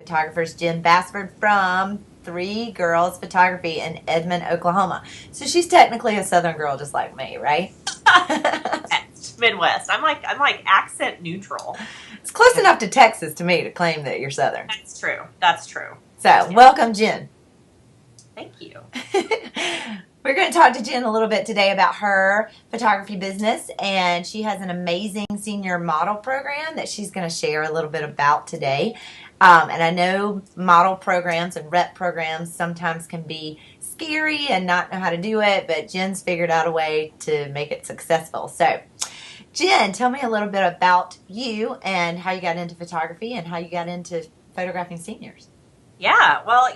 Photographer's JenBasford from Three Girls Photography in Edmond, Oklahoma. So she's technically a Southern girl just like me, right? Midwest. I'm like accent neutral. It's close enough to Texas to me to claim that you're Southern. That's true. That's true. So, welcome, Jen. Thank you. We're going to talk to Jen a little bit today about her photography business, and she has an amazing senior model program that she's going to share a little bit about today. And I know model programs and rep programs sometimes can be scary and not know how to do it, but Jen's figured out a way to make it successful. So, Jen, tell me a little bit about you and how you got into photography and how you got into photographing seniors. Yeah, well,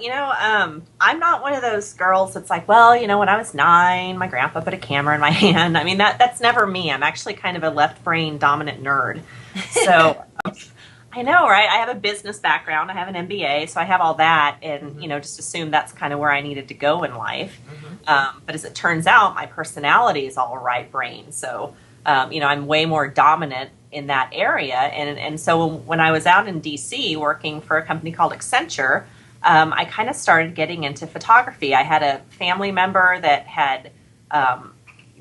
I'm not one of those girls that's like, well, when I was 9, my grandpa put a camera in my hand. I mean, that's never me. I'm actually kind of a left brain dominant nerd. So I know, right? I have a business background. I have an MBA, so I have all that, and just assume that's kind of where I needed to go in life. But as it turns out, my personality is all right brain. So I'm way more dominant in that area. And so when I was out in DC working for a company called Accenture, I kind of started getting into photography. I had a family member that had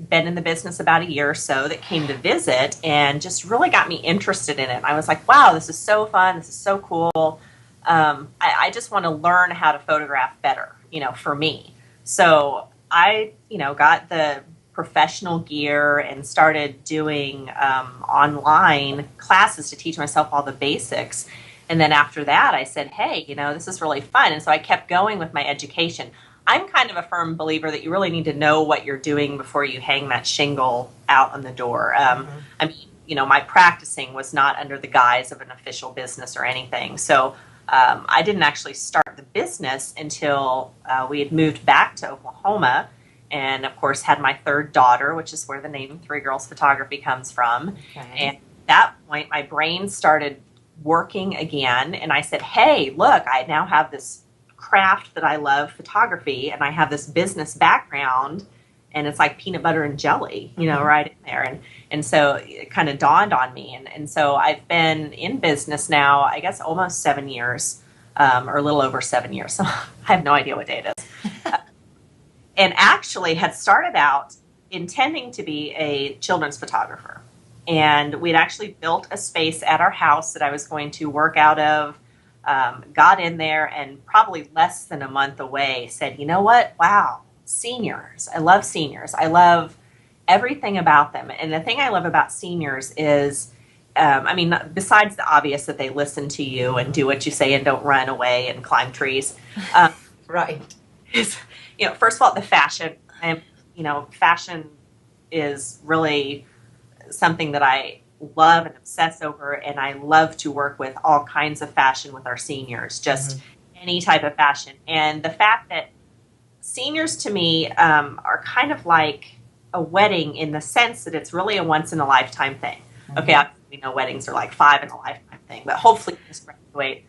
been in the business about a year or so that came to visit and just really got me interested in it. I was like, wow, this is so fun. This is so cool. I just want to learn how to photograph better, for me. So I, got the professional gear and started doing online classes to teach myself all the basics. And then after that, I said, hey, this is really fun. And so I kept going with my education. I'm kind of a firm believer that you really need to know what you're doing before you hang that shingle out on the door. I mean, my practicing was not under the guise of an official business or anything. So I didn't actually start the business until we had moved back to Oklahoma. And of course, had my third daughter, which is where the name Three Girls Photography comes from. Okay. And at that point, my brain started working again. And I said, hey, look, I now have this craft that I love, photography, and I have this business background. And it's like peanut butter and jelly, right in there. And so it kind of dawned on me. And so I've been in business now, I guess, almost 7 years, or a little over 7 years. So I have no idea what day it is. And actually had started out intending to be a children's photographer. And we'd actually built a space at our house that I was going to work out of, got in there, and probably less than a month away said, you know what? Wow, seniors. I love seniors. I love everything about them. And the thing I love about seniors is, besides the obvious that they listen to you and do what you say and don't run away and climb trees. Right. Is, first of all, the fashion. Fashion is really something that I love and obsess over, and I love to work with all kinds of fashion with our seniors, just any type of fashion. And the fact that seniors to me are kind of like a wedding in the sense that it's really a once-in-a-lifetime thing. Okay, obviously we know weddings are like 5-in-a-lifetime thing, but hopefully you just graduate,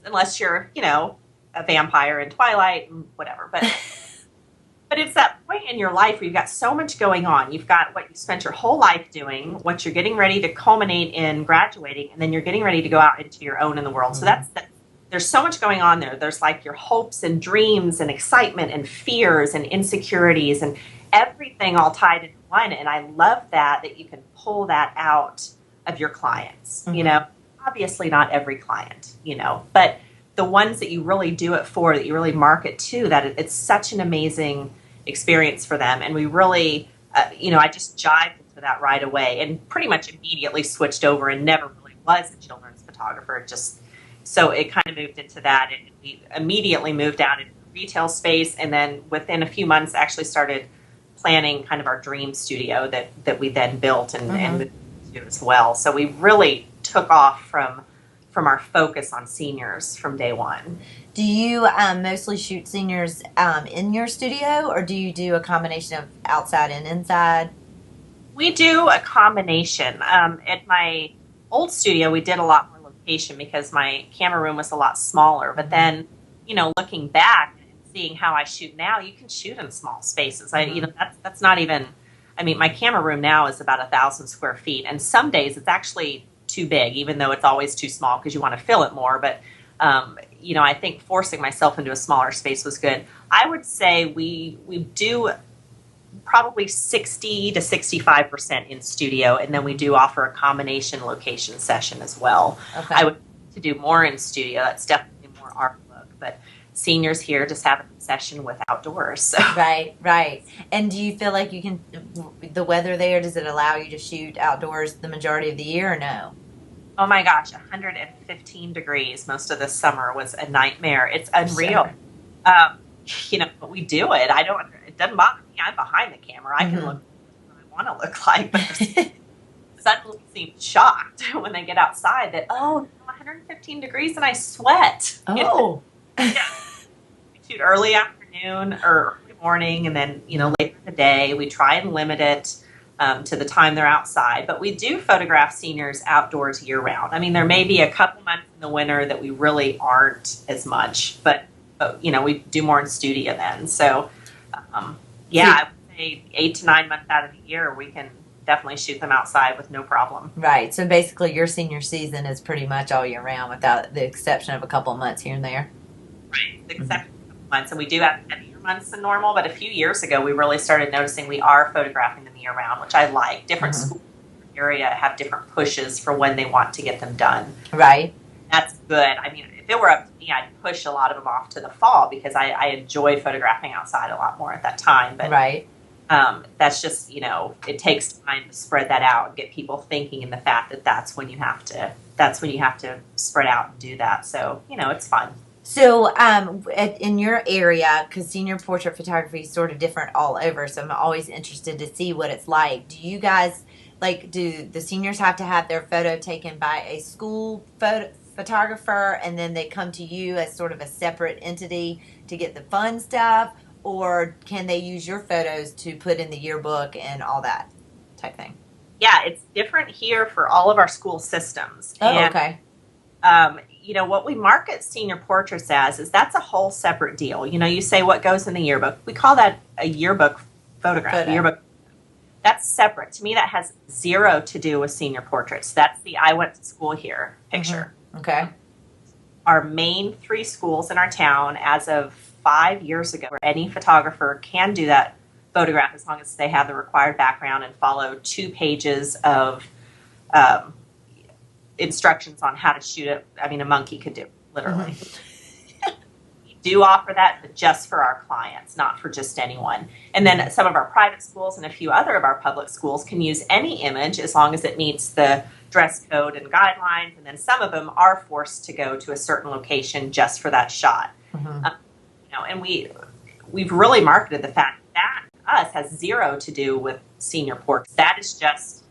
unless you're, a vampire in Twilight and whatever. But it's that point in your life where you've got so much going on. You've got what you spent your whole life doing, what you're getting ready to culminate in graduating, and then you're getting ready to go out into your own in the world. So there's so much going on there. There's like your hopes and dreams and excitement and fears and insecurities and everything all tied into one. And I love that you can pull that out of your clients. Obviously not every client, but the ones that you really do it for, that you really market to, that it's such an amazing experience for them. And we really, I just jived into that right away and pretty much immediately switched over and never really was a children's photographer. So it kind of moved into that, and we immediately moved out into the retail space. And then within a few months, actually started planning kind of our dream studio that we then built and moved to as well. So we really took off from our focus on seniors from day one. Do you mostly shoot seniors in your studio, or do you do a combination of outside and inside? We do a combination. At my old studio, we did a lot more location because my camera room was a lot smaller. But then, looking back and seeing how I shoot now, you can shoot in small spaces. That's not even. My camera room now is about 1,000 square feet, and some days it's actually too big, even though it's always too small because you want to fill it more. But, I think forcing myself into a smaller space was good. I would say we do probably 60 to 65% in studio, and then we do offer a combination location session as well. Okay. I would to do more in studio. That's definitely more our look, but seniors here just have a session with outdoors. So. Right. And do you feel like you can, the weather there, does it allow you to shoot outdoors the majority of the year or no? Oh my gosh, 115 degrees most of the summer was a nightmare. It's unreal. Sure. But we do it. It doesn't bother me. I'm behind the camera. I can look what I want to look like. But suddenly seem shocked when they get outside that, 115 degrees and I sweat. Oh. Yeah. We shoot early afternoon or early morning, and then, later in the day. We try and limit it to the time they're outside. But we do photograph seniors outdoors year round. I mean, there may be a couple months in the winter that we really aren't as much, but we do more in studio then. So, I would say 8 to 9 months out of the year, we can definitely shoot them outside with no problem. Right. So basically your senior season is pretty much all year round without the exception of a couple of months here and there. Right. The exception of a couple months. And we do have heavier months than normal, but a few years ago, we really started noticing we are photographing them year round, which I like. Different schools in the area have different pushes for when they want to get them done. Right. That's good. I mean, if it were up to me, I'd push a lot of them off to the fall because I enjoy photographing outside a lot more at that time. But right. That's just, it takes time to spread that out and get people thinking in the fact that that's when you have to spread out and do that. So, it's fun. So, in your area, because senior portrait photography is sort of different all over, so I'm always interested to see what it's like. Do you guys, do the seniors have to have their photo taken by a school photographer and then they come to you as sort of a separate entity to get the fun stuff? Or can they use your photos to put in the yearbook and all that type thing? Yeah, it's different here for all of our school systems. Oh, okay. What we market senior portraits as is that's a whole separate deal. You say what goes in the yearbook. We call that a yearbook photograph. Yearbook. That's separate. To me, that has zero to do with senior portraits. That's the I went to school here picture. Mm-hmm. Okay. Our main 3 schools in our town, as of 5 years ago, where any photographer can do that photograph as long as they have the required background and follow 2 pages of instructions on how to shoot it. I mean, a monkey could do it, literally. We do offer that, but just for our clients, not for just anyone. And then some of our private schools and a few other of our public schools can use any image as long as it meets the dress code and guidelines. And then some of them are forced to go to a certain location just for that shot. And we've really marketed the fact that us has zero to do with senior portraits. That is just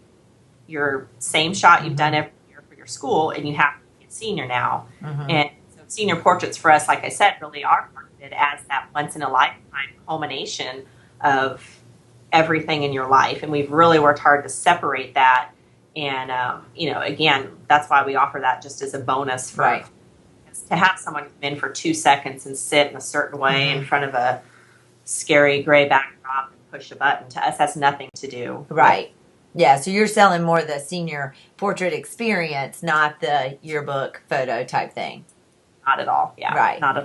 your same shot you've done every year for your school, and you have to be a senior now. And so senior portraits for us, like I said, really are marketed as that once in a lifetime culmination of everything in your life. And we've really worked hard to separate that. And, again, that's why we offer that just as a bonus for to have someone come in for 2 seconds and sit in a certain way in front of a scary gray backdrop and push a button. To us, that's nothing to do. Right. Yeah, so you're selling more the senior portrait experience, not the yearbook photo type thing. Not at all. Yeah, right. Not at all.